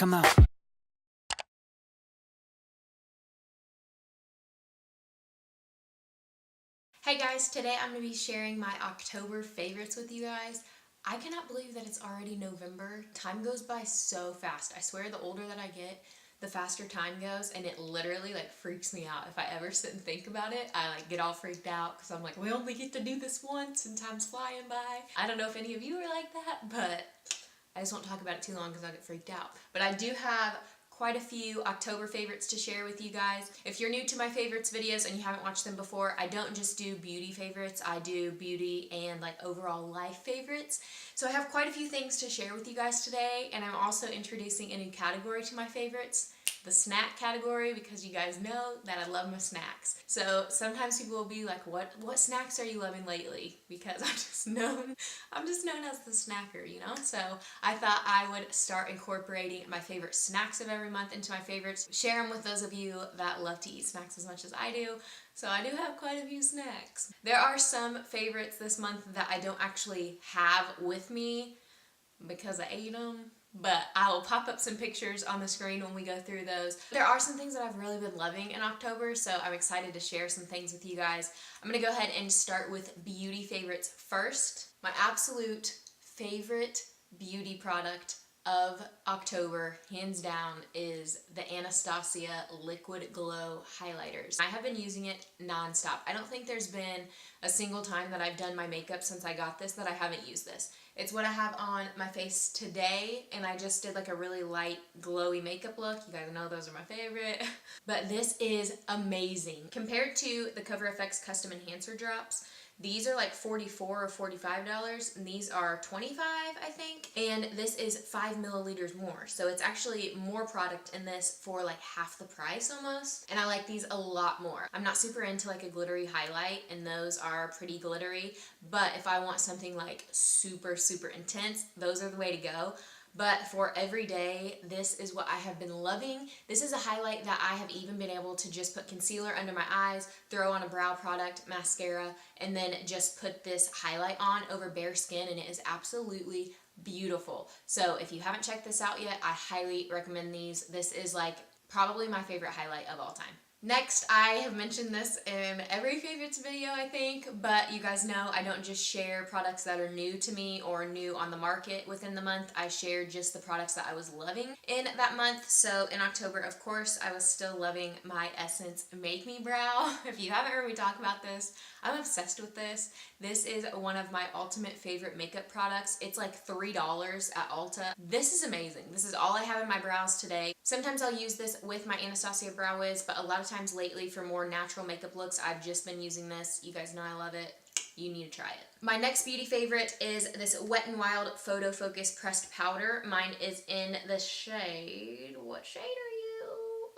Come on. Hey guys, today I'm going to be sharing my October favorites with you guys. I cannot believe that it's already November. Time goes by so fast. I swear the older that I get, the faster time goes, and it literally freaks me out. If I ever sit and think about it, I get all freaked out because I'm like, we only get to do this once and time's flying by. I don't know if any of you are like that, but I just won't talk about it too long because I'll get freaked out. But I do have quite a few October favorites to share with you guys. If you're new to my favorites videos and you haven't watched them before, I don't just do beauty favorites, I do beauty and overall life favorites. So I have quite a few things to share with you guys today, and I'm also introducing a new category to my favorites, the snack category, because you guys know that I love my snacks. So sometimes people will be like, what snacks are you loving lately? Because I'm just known as the snacker, you know? So I thought I would start incorporating my favorite snacks of every month into my favorites, share them with those of you that love to eat snacks as much as I do. So I do have quite a few snacks. There are some favorites this month that I don't actually have with me because I ate them, but I will pop up some pictures on the screen when we go through those. There are some things that I've really been loving in October, so I'm excited to share some things with you guys. I'm gonna go ahead and start with beauty favorites first. My absolute favorite beauty product of October, hands down, is the Anastasia Liquid Glow Highlighters. I have been using it non-stop. I don't think there's been a single time that I've done my makeup since I got this that I haven't used this. It's what I have on my face today, and I just did a really light glowy makeup look. You guys know those are my favorite. But this is amazing. Compared to the Cover FX Custom Enhancer Drops, these are $44 or $45, and these are $25, I think. And this is 5 milliliters more. So it's actually more product in this for half the price almost. And I like these a lot more. I'm not super into a glittery highlight, and those are pretty glittery. But if I want something super, super intense, those are the way to go. But for every day, this is what I have been loving. This is a highlight that I have even been able to just put concealer under my eyes, throw on a brow product, mascara, and then just put this highlight on over bare skin, and it is absolutely beautiful. So if you haven't checked this out yet, I highly recommend these. This is probably my favorite highlight of all time. Next, I have mentioned this in every favorites video, I think, but you guys know I don't just share products that are new to me or new on the market within the month. I share just the products that I was loving in that month. So in October, of course, I was still loving my Essence Make Me Brow. If you haven't heard me talk about this, I'm obsessed with this. This is one of my ultimate favorite makeup products. It's $3 at Ulta. This is amazing. This is all I have in my brows today. Sometimes I'll use this with my Anastasia Brow Wiz, but a lot of times lately for more natural makeup looks, I've just been using this. You guys know I love it. You need to try it. My next beauty favorite is this Wet n Wild Photo Focus Pressed Powder. Mine is in the shade, what shade are you?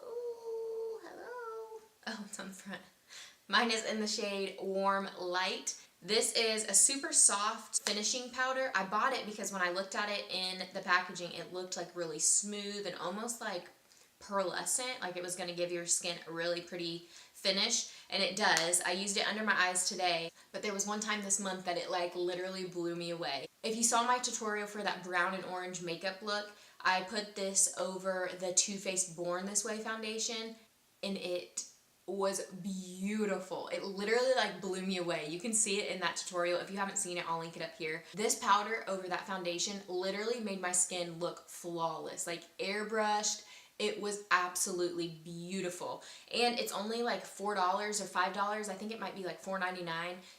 Oh, hello. Oh, it's on the front. Mine is in the shade Warm Light. This is a super soft finishing powder. I bought it because when I looked at it in the packaging, it looked really smooth and almost pearlescent, it was going to give your skin a really pretty finish, and it does. I used it under my eyes today, but there was one time this month that it literally blew me away. If you saw my tutorial for that brown and orange makeup look, I put this over the Too Faced Born This Way foundation, and it was beautiful. It literally blew me away. You can see it in that tutorial. If you haven't seen it, I'll link it up here. This powder over that foundation literally made my skin look flawless, airbrushed. It was absolutely beautiful. And it's only $4 or $5. I think it might be $4.99.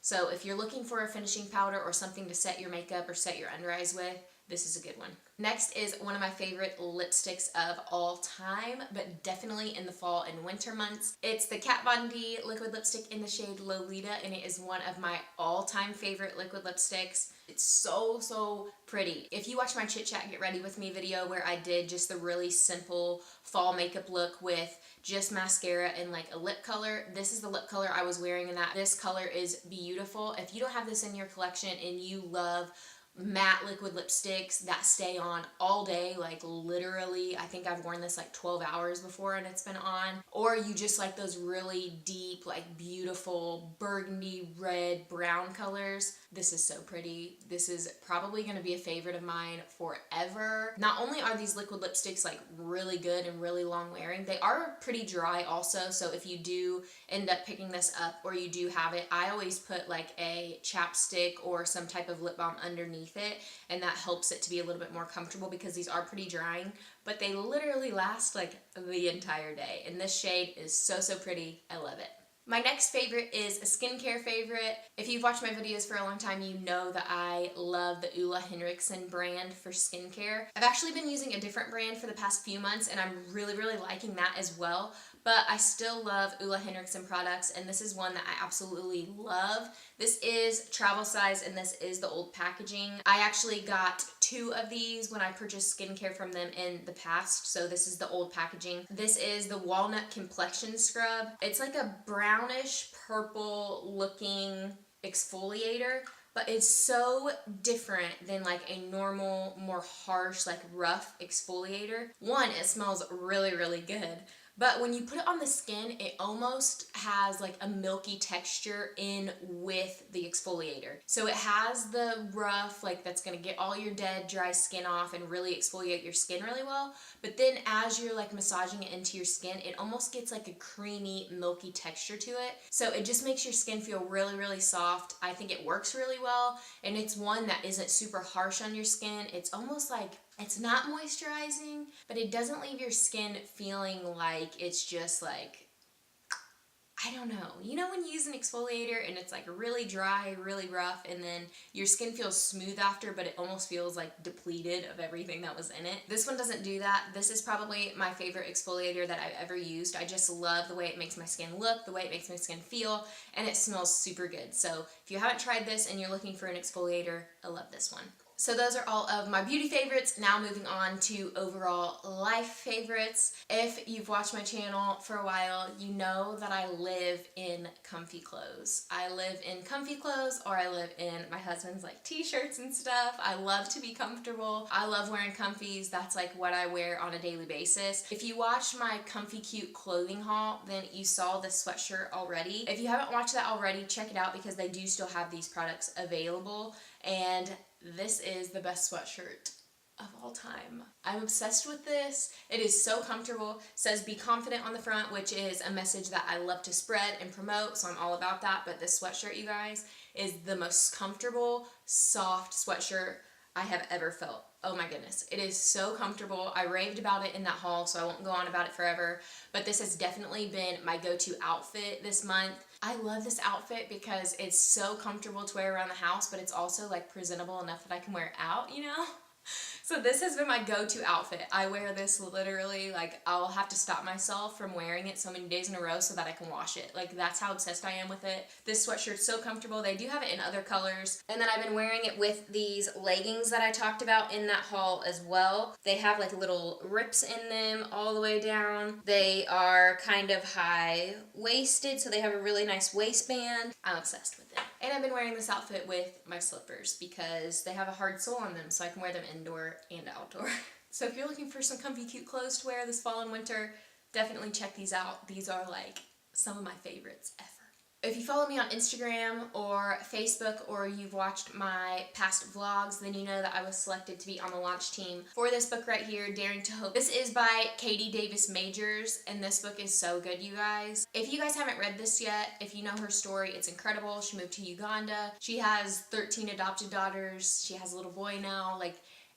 So if you're looking for a finishing powder or something to set your makeup or set your under eyes with, this is a good one. Next is one of my favorite lipsticks of all time, but definitely in the fall and winter months. It's the Kat Von D liquid lipstick in the shade Lolita, and it is one of my all-time favorite liquid lipsticks. It's so, so pretty. If you watch my Chit Chat Get Ready With Me video where I did just the really simple fall makeup look with just mascara and a lip color, this is the lip color I was wearing in that. This color is beautiful. If you don't have this in your collection and you love matte liquid lipsticks that stay on all day, literally, I think I've worn this 12 hours before and it's been on, or you just those really deep, beautiful burgundy, red, brown colors, This is so pretty. This is probably going to be a favorite of mine forever. Not only are these liquid lipsticks like really good and really long wearing, they are pretty dry also. So if you do end up picking this up or you do have it, I always put like a chapstick or some type of lip balm underneath it, and that helps it to be a little bit more comfortable because these are pretty drying, but they literally last like the entire day. And this shade is so, so pretty. I love it. My next favorite is a skincare favorite. If you've watched my videos for a long time, you know that I love the Ulla Henriksen brand for skincare. I've actually been using a different brand for the past few months, and I'm really, really liking that as well. But I still love Ulla Henriksen products, and this is one that I absolutely love. This is travel size, and this is the old packaging. I actually got 2 of these when I purchased skincare from them in the past, so this is the old packaging. This is the Walnut Complexion Scrub. It's like a brownish purple looking exfoliator, but it's so different than like a normal, more harsh, like rough exfoliator. One, it smells really, really good. But when you put it on the skin, it almost has like a milky texture in with the exfoliator. So it has the rough, like that's gonna get all your dead, dry skin off and really exfoliate your skin really well. But then as you're like massaging it into your skin, it almost gets like a creamy, milky texture to it. So it just makes your skin feel really, really soft. I think it works really well. And it's one that isn't super harsh on your skin. It's almost like, it's not moisturizing, but it doesn't leave your skin feeling like it's just like, I don't know. You know when you use an exfoliator and it's like really dry, really rough, and then your skin feels smooth after, but it almost feels like depleted of everything that was in it? This one doesn't do that. This is probably my favorite exfoliator that I've ever used. I just love the way it makes my skin look, the way it makes my skin feel, and it smells super good. So if you haven't tried this and you're looking for an exfoliator, I love this one. So those are all of my beauty favorites. Now moving on to overall life favorites. If you've watched my channel for a while, you know that I live in comfy clothes. I live in comfy clothes, or I live in my husband's like t-shirts and stuff. I love to be comfortable. I love wearing comfies. That's like what I wear on a daily basis. If you watched my comfy cute clothing haul, then you saw this sweatshirt already. If you haven't watched that already, check it out because they do still have these products available. And this is the best sweatshirt of all time. I'm obsessed with this. It is so comfortable. It says be confident on the front, which is a message that I love to spread and promote, so I'm all about that. But this sweatshirt, you guys, is the most comfortable, soft sweatshirt I have ever felt. Oh my goodness. It is so comfortable. I raved about it in that haul, so I won't go on about it forever. But this has definitely been my go-to outfit this month. I love this outfit because it's so comfortable to wear around the house, but it's also like presentable enough that I can wear it out, you know? So this has been my go-to outfit. I wear this literally, like I'll have to stop myself from wearing it so many days in a row so that I can wash it. Like that's how obsessed I am with it. This sweatshirt's so comfortable. They do have it in other colors. And then I've been wearing it with these leggings that I talked about in that haul as well. They have like little rips in them all the way down. They are kind of high-waisted, so they have a really nice waistband. I'm obsessed with it. And I've been wearing this outfit with my slippers because they have a hard sole on them, so I can wear them indoor and outdoor. So if you're looking for some comfy cute clothes to wear this fall and winter, definitely check these out. These are like some of my favorites ever. If you follow me on Instagram or Facebook, or you've watched my past vlogs, then you know that I was selected to be on the launch team for this book right here, Daring to Hope. This is by Katie Davis Majors, and this book is so good, you guys. If you guys haven't read this yet, if you know her story, it's incredible. She moved to Uganda. She has 13 adopted daughters. She has a little boy now. Like,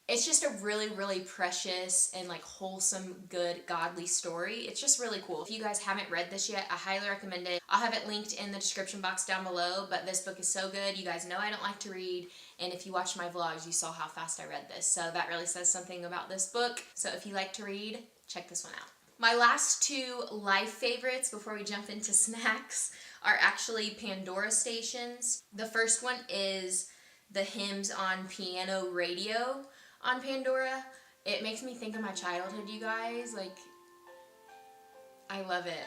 it's just a really, really precious and like wholesome, good, godly story. It's just really cool. If you guys haven't read this yet, I highly recommend it. I'll have it linked in the description box down below, but this book is so good. You guys know I don't like to read, and if you watched my vlogs, you saw how fast I read this. So that really says something about this book. So if you like to read, check this one out. My last 2 life favorites before we jump into snacks are actually Pandora stations. The first one is the Hymns on Piano Radio on Pandora. It makes me think of my childhood, you guys. Like, I love it.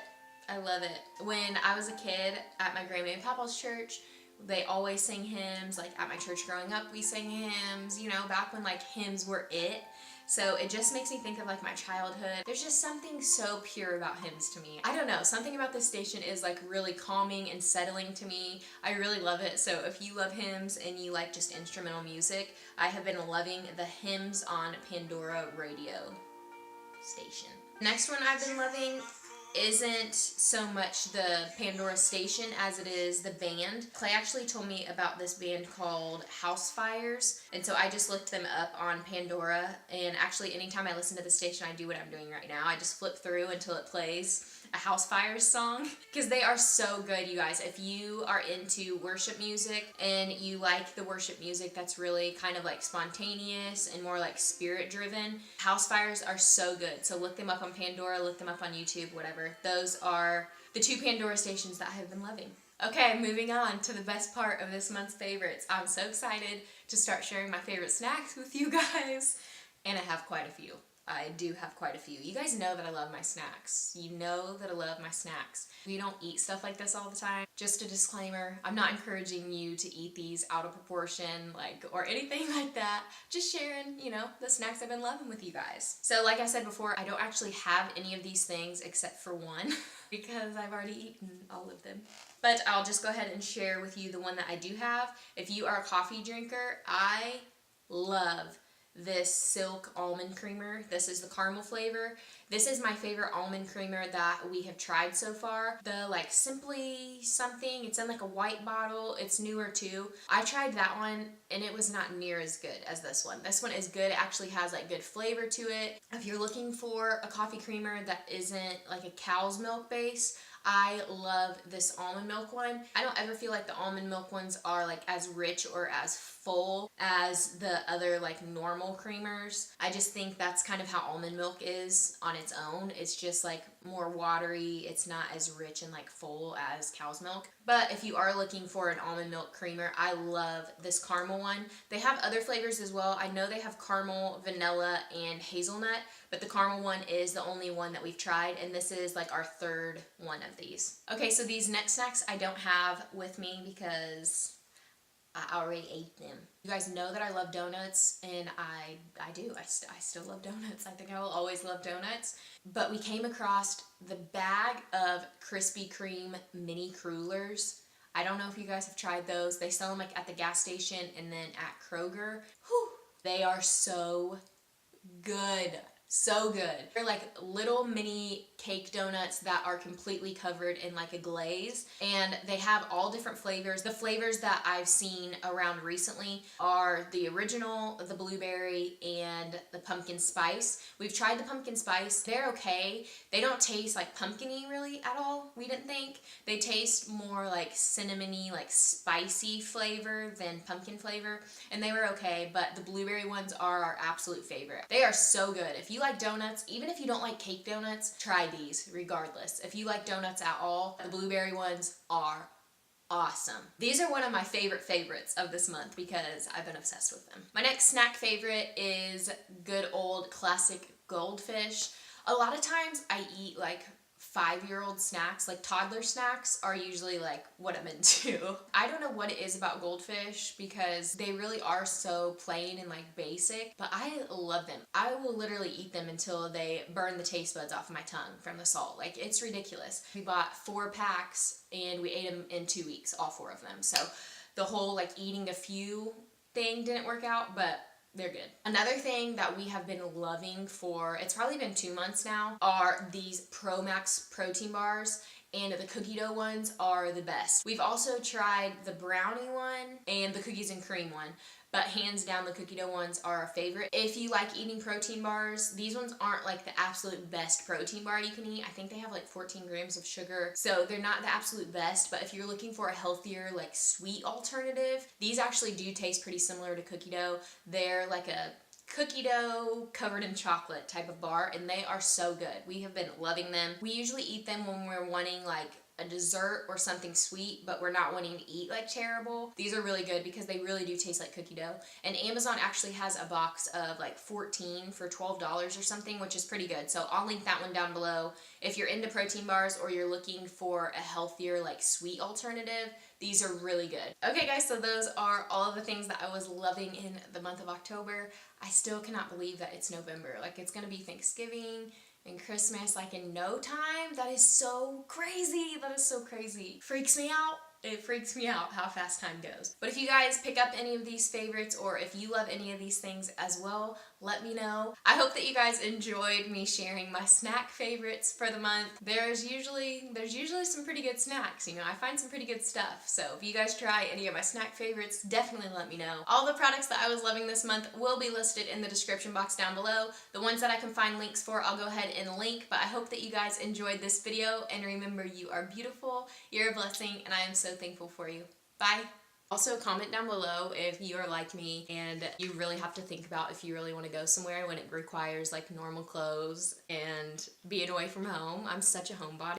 I love it. When I was a kid at my grandma and papa's church, they always sang hymns. Like at my church growing up, we sang hymns, you know, back when like hymns were it. So it just makes me think of like my childhood. There's just something so pure about hymns to me. I don't know, something about this station is like really calming and settling to me. I really love it. So if you love hymns and you like just instrumental music, I have been loving the Hymns on Pandora radio station. Next one I've been loving isn't so much the Pandora station as it is the band. Clay actually told me about this band called Housefires, and so I just looked them up on Pandora, and actually anytime I listen to the station I do what I'm doing right now. I just flip through until it plays a Housefires song because they are so good, you guys. If you are into worship music and you like the worship music that's really kind of like spontaneous and more like spirit driven, Housefires are so good. So look them up on Pandora, look them up on YouTube, whatever. Those are the two Pandora stations that I have been loving. Okay, moving on to the best part of this month's favorites. I'm so excited to start sharing my favorite snacks with you guys, and I have quite a few. I do have quite a few. You guys know that I love my snacks. You know that I love my snacks. We don't eat stuff like this all the time. Just a disclaimer, I'm not encouraging you to eat these out of proportion, like, or anything like that. Just sharing, you know, the snacks I've been loving with you guys. So like I said before, I don't actually have any of these things except for one because I've already eaten all of them. But I'll just go ahead and share with you the one that I do have. If you are a coffee drinker, I love this silk almond creamer. This is the caramel flavor. This is my favorite almond creamer that we have tried so far. The like Simply something, it's in like a white bottle. It's newer too. I tried that one and it was not near as good as this one. This one is good. It actually has like good flavor to it. If you're looking for a coffee creamer that isn't like a cow's milk base, I love this almond milk one. I don't ever feel like the almond milk ones are like as rich or as full as the other like normal creamers. I just think that's kind of how almond milk is on its own. It's just like more watery. It's not as rich and like full as cow's milk. But if you are looking for an almond milk creamer, I love this caramel one. They have other flavors as well. I know they have caramel, vanilla, and hazelnut, but the caramel one is the only one that we've tried, and this is like our third one of these. Okay, so these next snacks I don't have with me because I already ate them. You guys know that I love donuts, and I do. I still love donuts. I think I will always love donuts. But we came across the bag of Krispy Kreme mini Crullers. I don't know if you guys have tried those. They sell them like at the gas station and then at Kroger. Whew, they are so good. So good. They're like little mini cake donuts that are completely covered in like a glaze, and they have all different flavors. The flavors that I've seen around recently are the original, the blueberry, and the pumpkin spice. We've tried the pumpkin spice. They're okay. They don't taste like pumpkin-y really at all, we didn't think. They taste more like cinnamony, like spicy flavor than pumpkin flavor, and they were okay, but the blueberry ones are our absolute favorite. They are so good. If you like donuts, even if you don't like cake donuts, try these regardless. If you like donuts at all, the blueberry ones are awesome. These are one of my favorites of this month because I've been obsessed with them. My next snack favorite is good old classic Goldfish. A lot of times I eat like 5-year-old snacks, like toddler snacks are usually like what I'm into. I don't know what it is about Goldfish because they really are so plain and like basic, but I love them. I will literally eat them until they burn the taste buds off of my tongue from the salt. Like, it's ridiculous. We bought 4 packs and we ate them in 2 weeks, all 4 of them. So the whole like eating a few thing didn't work out, but they're good. Another thing that we have been loving for, it's probably been 2 months now, are these ProMax protein bars, and the cookie dough ones are the best. We've also tried the brownie one and the cookies and cream one, but hands down the cookie dough ones are our favorite. If you like eating protein bars, these ones aren't like the absolute best protein bar you can eat. I think they have like 14 grams of sugar, so they're not the absolute best, but if you're looking for a healthier, like sweet alternative, these actually do taste pretty similar to cookie dough. They're like a cookie dough covered in chocolate type of bar, and they are so good. We have been loving them. We usually eat them when we're wanting like a dessert or something sweet, but we're not wanting to eat like terrible, these are really good because they really do taste like cookie dough. And Amazon actually has a box of like 14 for $12 or something, which is pretty good. So I'll link that one down below. If you're into protein bars or you're looking for a healthier like sweet alternative, these are really good. Okay guys, so those are all of the things that I was loving in the month of October. I still cannot believe that it's November. Like, it's gonna be Thanksgiving and Christmas like in no time. That is so crazy. That is so crazy. Freaks me out. It freaks me out how fast time goes. But if you guys pick up any of these favorites, or if you love any of these things as well, let me know. I hope that you guys enjoyed me sharing my snack favorites for the month. There's usually some pretty good snacks, you know, I find some pretty good stuff. So if you guys try any of my snack favorites, definitely let me know. All the products that I was loving this month will be listed in the description box down below. The ones that I can find links for, I'll go ahead and link, but I hope that you guys enjoyed this video, and remember, you are beautiful, you're a blessing, and I am so thankful for you. Bye. Also, comment down below if you are like me and you really have to think about if you really want to go somewhere when it requires like normal clothes and being away from home. I'm such a homebody.